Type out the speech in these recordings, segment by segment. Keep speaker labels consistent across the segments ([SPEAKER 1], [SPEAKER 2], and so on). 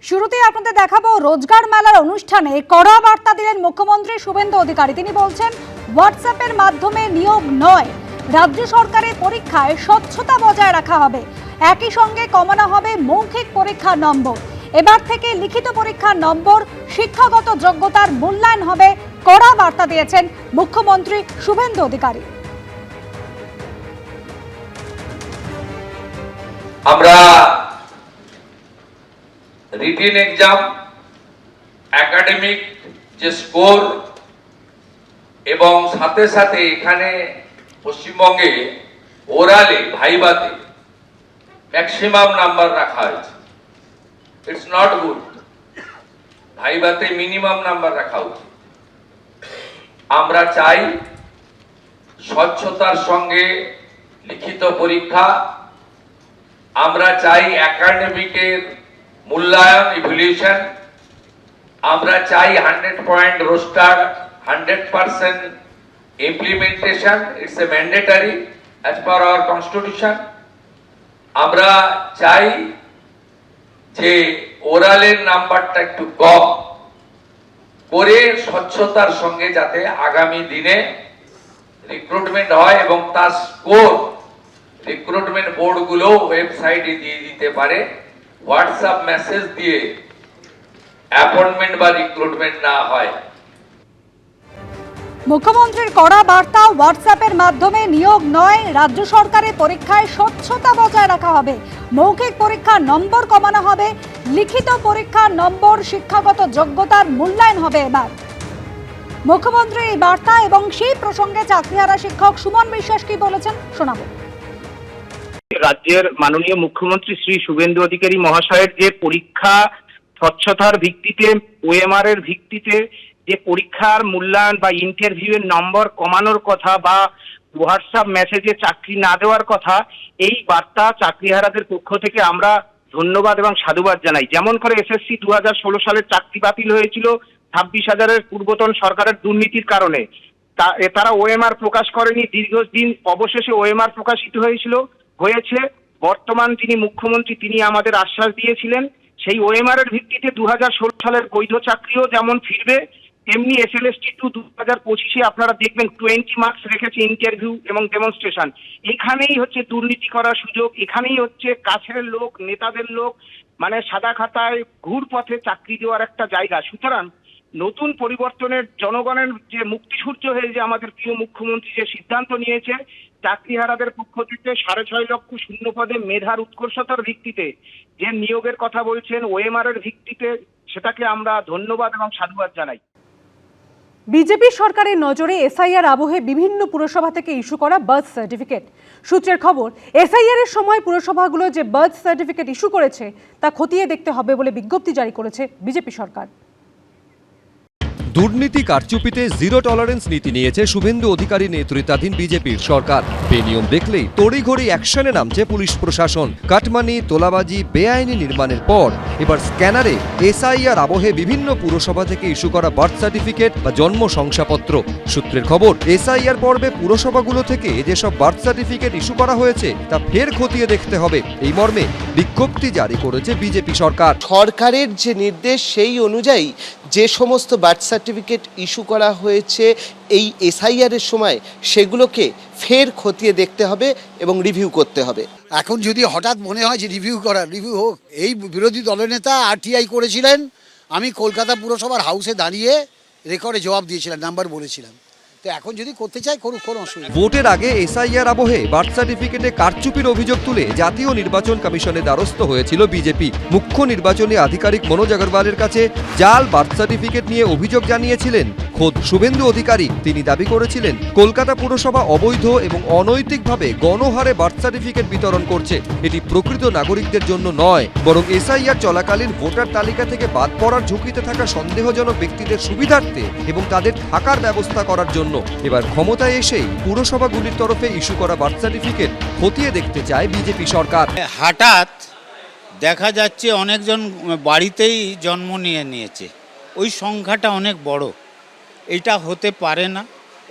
[SPEAKER 1] শুরুতেই আপনাদের দেখাবো রোজগার মেলার অনুষ্ঠানে কড়া বার্তা দিলেন মুখ্যমন্ত্রী শুভেন্দু অধিকারী। তিনি বলছেন হোয়াটসঅ্যাপের মাধ্যমে নিয়োগ নয়, রাজ্য সরকারের পরীক্ষায় স্বচ্ছতা বজায় রাখা হবে। একই সঙ্গে কমানো হবে মৌখিক পরীক্ষার নম্বর। এবার থেকে লিখিত পরীক্ষার নম্বর, শিক্ষাগত যোগ্যতার মূল্যায়ন হবে। কড়া বার্তা দিয়েছেন মুখ্যমন্ত্রী শুভেন্দু অধিকারী।
[SPEAKER 2] আমরা রিটেন এক্সাম, একাডেমিক যে স্কোর এবং সাথে সাথে এখানে পশ্চিমবঙ্গে ওরালে ভাইভাতে ম্যাক্সিমাম নাম্বার রাখা হয়েছে। It's not good. ভাইভাতে মিনিমাম নাম্বার রাখা উচিত। আমরা চাই স্বচ্ছতার সঙ্গে লিখিত পরীক্ষা। আমরা চাই একাডেমিকের মূল্যায়ন, ইভ্যালুয়েশন। আমরা চাই 100 point roaster, 100% implementation. It's a mandatory as per hour constitution. আমরা চাই যে ওরালের নাম্বারটা একটু কম করে স্বচ্ছতার সঙ্গে যাতে আগামী দিনে রিক্রুটমেন্ট হয় এবং তার স্কোর রিক্রুটমেন্ট বোর্ডগুলো ওয়েবসাইটে দিয়ে দিতে পারে। হোয়াটসঅ্যাপ মেসেজ দিয়ে অ্যাপয়েন্টমেন্ট বা রিক্রুটমেন্ট না হয়।
[SPEAKER 1] মুখ্যমন্ত্রীর কড়া বার্তা, হোয়াটসঅ্যাপের মাধ্যমে নিয়োগ নয়, রাজ্য সরকারের পরীক্ষায় স্বচ্ছতা বজায় রাখা হবে। মৌখিক পরীক্ষার নম্বর কমানো হবে, লিখিত পরীক্ষার নম্বর, শিক্ষাগত যোগ্যতার মূল্যায়ন হবে। এবার মুখ্যমন্ত্রীর এই বার্তা এবং সেই প্রসঙ্গে চাকরিহারা শিক্ষক সুমন বিশ্বাস কি বলেছেন শোনাবো।
[SPEAKER 3] রাজ্যের মাননীয় মুখ্যমন্ত্রী শ্রী শুভেন্দু অধিকারী মহাশয়ের যে পরীক্ষা স্বচ্ছতার ভিত্তিতে, ওএমআর এর ভিত্তিতে যে পরীক্ষার মূল্যায়ন বা ইন্টারভিউয়ের নম্বর কমানোর কথা বা হোয়াটসঅ্যাপ মেসেজে চাকরি না দেওয়ার কথা, এই বার্তা চাকরিহারাদের পক্ষ থেকে আমরা ধন্যবাদ এবং সাধুবাদ জানাই। যেমন করে এসএসসি 2016 সালের চাকরি বাতিল হয়েছিল 26,000-এর পূর্বতন সরকারের দুর্নীতির কারণে। তারা ওএমআর প্রকাশ করেনি, দীর্ঘদিন অবশেষে ওএমআর প্রকাশিত হয়েছে। বর্তমান যিনি মুখ্যমন্ত্রী তিনি আমাদের আশ্বাস দিয়েছিলেন সেই ওএমআর এর ভিত্তিতে 2016 সালের বৈধ চাকরিও যেমন ফিরবে, তেমনি এসএলএসটি 2025-এ আপনারা দেখবেন 20 মার্কস রেখেছে ইন্টারভিউ এবং ডেমনস্ট্রেশন। এখানেই হচ্ছে দুর্নীতি করার সুযোগ, এখানেই হচ্ছে কাছের লোক, নেতাদের লোক, মানে সাদা খাতায় ঘুর পথে চাকরি দেওয়ার একটা জায়গা। সুতরাং নতুন পরিবর্তনের জনগণের যে মুক্তিসূর্য হয়ে যে আমাদের প্রিয় মুখ্যমন্ত্রী যে সিদ্ধান্ত নিয়েছে, চাকরিহারাদের পক্ষ থেকে 6.5 লক্ষ শূন্য পদে মেধার উৎকর্ষতার ভিত্তিতে যে নিয়োগের কথা বলছেন ওএমআর এর ভিত্তিতে, সেটাকে আমরা ধন্যবাদ এবং সাধুবাদ জানাই।
[SPEAKER 4] বিজেপি সরকারের নজরে এসআইআর আবহে বিভিন্ন পুরসভা থেকে ইস্যু করা বার্থ সার্টিফিকেট। সূত্রের খবর, এসআইআর এর সময় পুরসভাগুলো যে বার্থ সার্টিফিকেট ইস্যু করেছে তা খতিয়ে দেখতে হবে বলে বিজ্ঞপ্তি জারি করেছে বিজেপি সরকার।
[SPEAKER 5] দুর্নীতি কারচুপিতে জিরো টলারেন্স নীতি নিয়েছে শুভেন্দু অধিকারী নেতৃত্বাধীন বিজেপির সরকার। বেনিয়ম দেখলেই তড়িঘড়ি অ্যাকশনে নামছে পুলিশ প্রশাসন। কাটমানি, তোলাবাজি, বেআইনি নির্মাণের পর এবার স্ক্যানারে এসআইআর আবহে বিভিন্ন পুরসভা থেকে ইস্যু করা বার্থ সার্টিফিকেট বা জন্ম শংসাপত্র। সূত্রের খবর, এসআইআর পর্বে পুরসভাগুলো থেকে যেসব বার্থ সার্টিফিকেট ইস্যু করা হয়েছে তা ফের খতিয়ে দেখতে হবে, এই মর্মে বিজ্ঞপ্তি জারি করেছে বিজেপি সরকার।
[SPEAKER 6] সরকারের যে নির্দেশ সেই অনুযায়ী যে সমস্ত বার্থ সার্টিফিকেট ইস্যু করা হয়েছে এই এসআইআর এর সময় সেগুলোকে ফের খতিয়ে দেখতে হবে এবং রিভিউ করতে হবে।
[SPEAKER 7] এখন যদি হঠাৎ মনে হয় যে রিভিউ হোক, এই বিরোধী দলনেতা আরটিআই করেছিলেন, আমি কলকাতা পুরসভার হাউসে দাঁড়িয়ে রেকর্ডে জবাব দিয়েছিলাম, নাম্বার বলেছিলাম। তো এখন যদি করতে চাই করুক, কোনো অসুবিধা।
[SPEAKER 5] ভোটের আগে এসআইআর আবহে বার্থ সার্টিফিকেটে কারচুপির অভিযোগ তুলে জাতীয় নির্বাচন কমিশনের দ্বারস্থ হয়েছিল বিজেপি। মুখ্য নির্বাচনী আধিকারিক মনোজ আগরওয়ালের কাছে জাল বার্থ সার্টিফিকেট নিয়ে অভিযোগ জানিয়েছিলেন খোদ শুভেন্দু অধিকারী। তিনি দাবি করেছিলেন কলকাতা পুরসভা অবৈধ এবং অনৈতিকভাবে গণহারে বার্থ সার্টিফিকেট বিতরণ করছে। এটি প্রকৃত নাগরিকদের জন্য নয়, বরং এসআইআর চলাকালীন ভোটার তালিকা থেকে বাদ পড়ার ঝুঁকিতে থাকা সন্দেহজনক ব্যক্তিদের সুবিধার্থে এবং তাদের থাকার ব্যবস্থা করার জন্য এবার ক্ষমতায় এসেই পুরসভাগুলির তরফে ইস্যু করা বার্থ সার্টিফিকেট খতিয়ে দেখতে চায় বিজেপি সরকার।
[SPEAKER 8] হঠাৎ দেখা যাচ্ছে অনেকজন বাড়িতেই জন্ম নিয়েছে, ওই সংখ্যাটা অনেক বড়। এটা হতে পারে না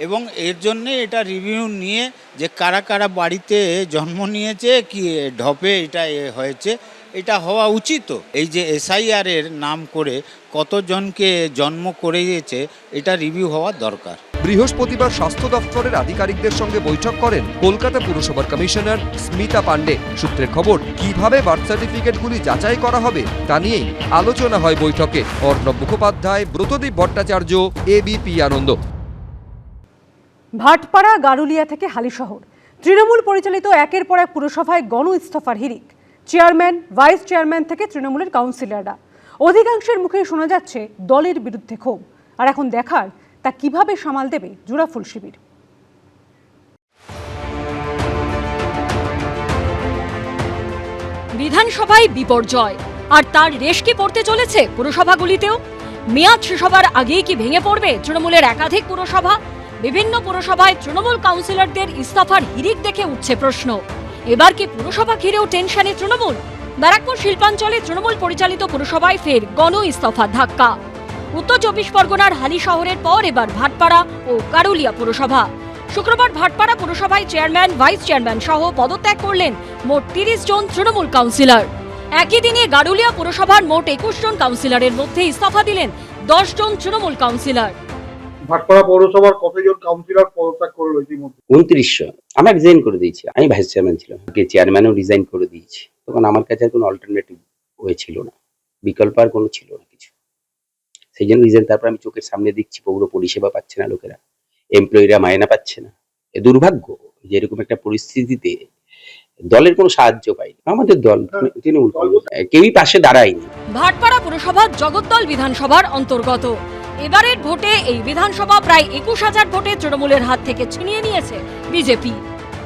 [SPEAKER 8] এবং এর জন্যে এটা রিভিউ নিয়ে যে কারা কারা বাড়িতে জন্ম নিয়েছে, কি ঢপে এটা হয়েছে, এটা হওয়া উচিত তো। এই যে এসআইআর এর নাম করে কতজনকে জন্ম করিয়েছে এটা রিভিউ হওয়া দরকার।
[SPEAKER 5] বৃহস্পতিবার স্বাস্থ্য দপ্তরের আধিকারিকদের সঙ্গে বৈঠক করেন কলকাতা পুরসভার কমিশনার স্মিতা পান্ডে। সূত্রের খবর, কিভাবে বার্থ সার্টিফিকেটগুলি যাচাই করা হবে তা নিয়েই আলোচনা হয় বৈঠকে। অর্ণব মুখোপাধ্যায়, ব্রতদীপ ভট্টাচার্য, এবিপি আনন্দ।
[SPEAKER 4] ভাটপাড়া গারুলিয়া থেকে হালিশহর, তৃণমূল পরিচালিত একের পর এক পুরসভায় গণ ইস্তফার হিড়িক। চেয়ারম্যান, ভাইস চেয়ারম্যান থেকে তৃণমূলের কাউন্সিলররা, অধিকাংশের মুখে শোনা যাচ্ছে দলের বিরুদ্ধে ক্ষোভ। আর এখন দেখার তা কিভাবে সামাল দেবে জোড়াফুল শিবির।
[SPEAKER 9] বিধানসভায় বিপর্যয়, আর তার রেশ কি পড়তে চলেছে পুরসভাগুলিতেও? মেয়াদ শেষ হবার আগেই কি ভেঙে পড়বে তৃণমূলের একাধিক পুরসভা? বিভিন্ন পুরসভায় তৃণমূল কাউন্সিলরদের ইস্তফার হিড়িক দেখে উঠছে প্রশ্ন। এবার কি পুরসভা ঘিরেও টেনশনে তৃণমূল? ব্যারাকপুর শিল্পাঞ্চলে তৃণমূল পরিচালিত পুরসভায় ফের গণ ইস্তফার ধাক্কা। উত্তর 24 পরগনার হালি শহরের পর এবার ভাটপাড়া ও গারুলিয়া পুরসভা। শুক্রবার ভাটপাড়া পুরসভায় চেয়ারম্যান, ভাইস চেয়ারম্যান সহ পদত্যাগ করলেন মোট 30 জন তৃণমূল কাউন্সিলর। একই দিনে গারুলিয়া পুরসভার মোট 21 জন কাউন্সিলরের মধ্যে ইস্তফা দিলেন 10 জন তৃণমূল কাউন্সিলর।
[SPEAKER 10] ভাটপাড়া পৌরসভার কতজন কাউন্সিলর পদত্যাগ করলো ইতিমধ্যে?
[SPEAKER 11] 2900। আমি রিজাইন করে দিয়েছি, আমি ভাইস চেয়ারম্যান ছিলাম, চেয়ারম্যানও রিজাইন করে দিয়েছি। তখন আমার কাছে আর কোনো অল্টারনেটিভ ওয়ে ছিল না, বিকল্প আর কোনো ছিল না কিছু, সেই জন্য রিজাইন। তারপর আমি চোখের সামনে দেখছি পৌর পরিষেবা পাচ্ছে না লোকেরা, এমপ্লয়িরা মায়না পাচ্ছে না। এ দুর্ভাগ্য যে এরকম একটা পরিস্থিতিতে দলের কোনো সাহায্য পাইনি। আমাদের দল তৃণমূল কেউই পাশে দাঁড়ায়নি।
[SPEAKER 9] ভাটপাড়া পুরসভা জগদ্দল বিধানসভার অন্তর্গত। এবারের ভোটে এই বিধানসভা প্রায় 21,000 ভোটে তৃণমূলের হাত থেকে ছিনিয়ে নিয়েছে বিজেপি।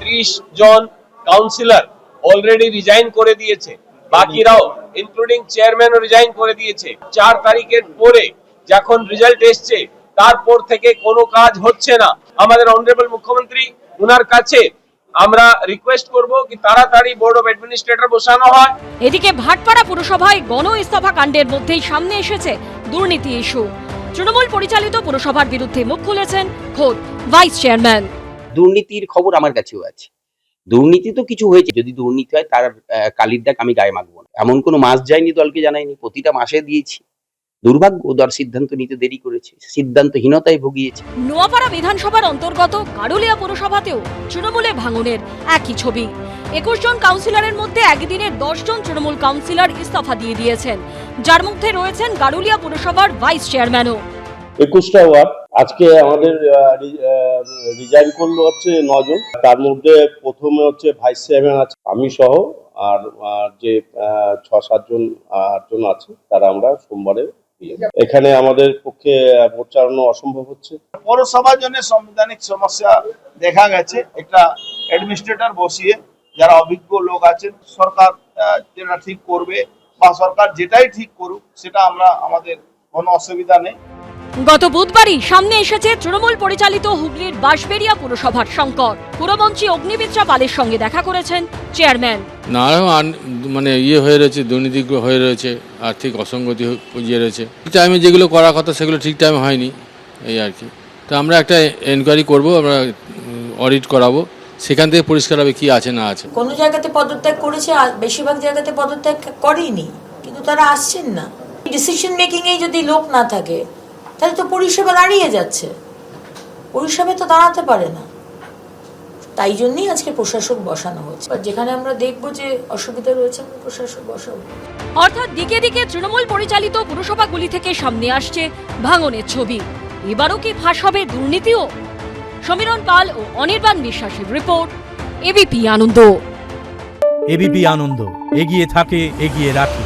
[SPEAKER 12] 30 জন কাউন্সিলর অলরেডি রিজাইন করে দিয়েছে, বাকিরাও ইনক্লুডিং চেয়ারম্যানও রিজাইন করে দিয়েছে। 4 তারিখের পরে যখন রেজাল্ট এসছে তারপর থেকে কোনো কাজ হচ্ছে না। আমাদের অনারেবল মুখ্যমন্ত্রী, ওনার কাছে আমরা রিকোয়েস্ট করব কি তাড়াতাড়ি বোর্ড অফ অ্যাডমিনিস্ট্রেটর বসানো হয়।
[SPEAKER 9] এদিকে ভাটপাড়া পুরসভায় গণ ইস্তফা কাণ্ডের মধ্যেই সামনে এসেছে দুর্নীতি ইস্যু। তৃণমূল পরিচালিত পুরসভার বিরুদ্ধে মুখ খুলেছেন খোদ ভাইস চেয়ারম্যান।
[SPEAKER 11] দুর্নীতির খবর আমার কাছেও আছে। দুর্নীতি তো কিছু হয়েছে, যদি দুর্নীতি হয় তার কালির দাগ আমি গায়ে মাখবো না। এমন কোনো মাস যায়নি দলকে জানাইনি, প্রতিটা মাসে দিয়েছি। দুর্ভাগ্য দল সিদ্ধান্ত নিতে দেরি করেছে, সিদ্ধান্তহীনতায় ভুগিয়েছে।
[SPEAKER 9] নোয়াপাড়া বিধানসভার অন্তর্গত গারুলিয়া পুরসভাতেও তৃণমূলে ভাঙনের একই ছবি। 21 জন কাউন্সিলরের মধ্যে একদিনে 10 জন তৃণমূল কাউন্সিলর ইস্তফা দিয়ে দিয়েছেন, যার মধ্যে রয়েছেন গারুলিয়া পুরসভার ভাইস চেয়ারম্যানও।
[SPEAKER 13] 21টা ওয়ার্ড আজকে আমাদের রিজাইন করলো হচ্ছে 9 জন। তার মধ্যে প্রথমে হচ্ছে ভাইস চেয়ারম্যান আছে, আমি সহ, আর যে 6-7 জন 8 জন আছে তারা আমরা সোমবারে। এখানে আমাদের পক্ষে ভোট চালানো অসম্ভব হচ্ছে।
[SPEAKER 12] পৌরসভার জন্য সাংবিধানিক সমস্যা দেখা গেছে। একটা অ্যাডমিনিস্ট্রেটর বসিয়ে যারা অভিজ্ঞ লোক আছেন, সরকার যেটা ঠিক করবে বা সরকার যেটাই ঠিক করুক সেটা আমাদের কোনো অসুবিধা নেই।
[SPEAKER 9] গত বুধবারই সামনে এসেছে তৃণমূল পরিচালিত হুগলির বাঁশবেড়িয়া পুরসভার সংকট। পুরমন্ত্রী অগ্নিমিত্রা পালের সঙ্গে দেখা করেছেন চেয়ারম্যান।
[SPEAKER 14] নানারকম মানে হয়ে রয়েছে, দুর্নীতি হয়ে রয়েছে, আর্থিক অসঙ্গতি রয়েছে। ঠিক টাইমে যেগুলো করার কথা সেগুলো ঠিক টাইমে হয়নি, এই আর কি। তো আমরা একটা এনকোয়ারি করব, আমরা অডিট করাবো, সেখান থেকে পরিষ্কার হবে কি আছে না আছে।
[SPEAKER 15] কোনো জায়গাতে পদত্যাগ করেছে, আর বেশিরভাগ জায়গাতে পদত্যাগ করেনি, কিন্তু তারা আসছেন না। ডিসিশন মেকিং এ যদি লোক না থাকে তাহলে তো পরিষেবা দাঁড়িয়ে যাচ্ছে, পরিষেবা তো দাঁড়াতে পারে না। তাই জন্যই আজকে প্রশাসক বসানো হচ্ছে। যেখানে আমরা দেখবো যে অসুবিধা রয়েছে আমরা প্রশাসক বসাবো।
[SPEAKER 9] অর্থাৎ দিকে দিকে তৃণমূল পরিচালিত পুরসভাগুলি থেকে সামনে আসছে ভাঙনের ছবি। এবারও কি ফাঁস হবে দুর্নীতিও? সমীরণ পাল ও অনির্বাণ বিশ্বাসের রিপোর্ট, এবিপি আনন্দ।
[SPEAKER 16] এবিপি আনন্দ, এগিয়ে থাকে, এগিয়ে রাখে।